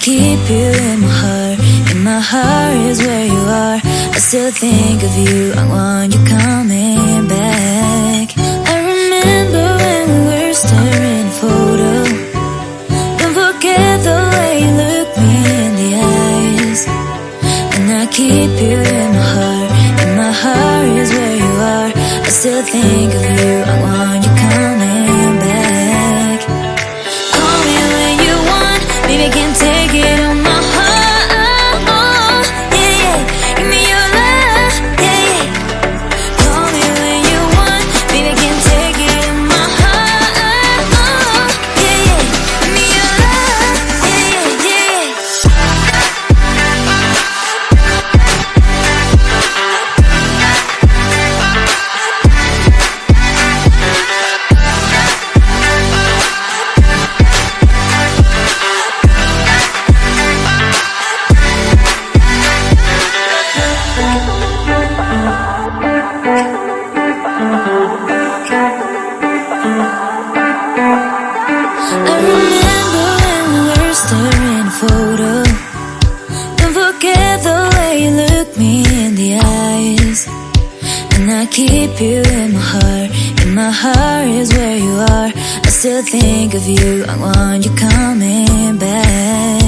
keep you in my heart. In my heart is where you are. I still think of you. I want you coming back. I remember when we were staring a photo. Don't forget the way you look me in the eyes. And I keep you in my heart. In my heart is where you are. I still think of you. I want you coming back. Call me when you want. Baby, I can't take it on my heart. Yeah, yeah. Give me your love. Yeah, yeah. Call me when you want. Baby, I can't take it on my heart. Yeah, yeah. Give me your love. Yeah, yeah, I remember when we were staring a photo. Don't forget the way you look me in the eyes. And I keep you in my heart. In my heart is where you are. I still think of you. I want you coming back.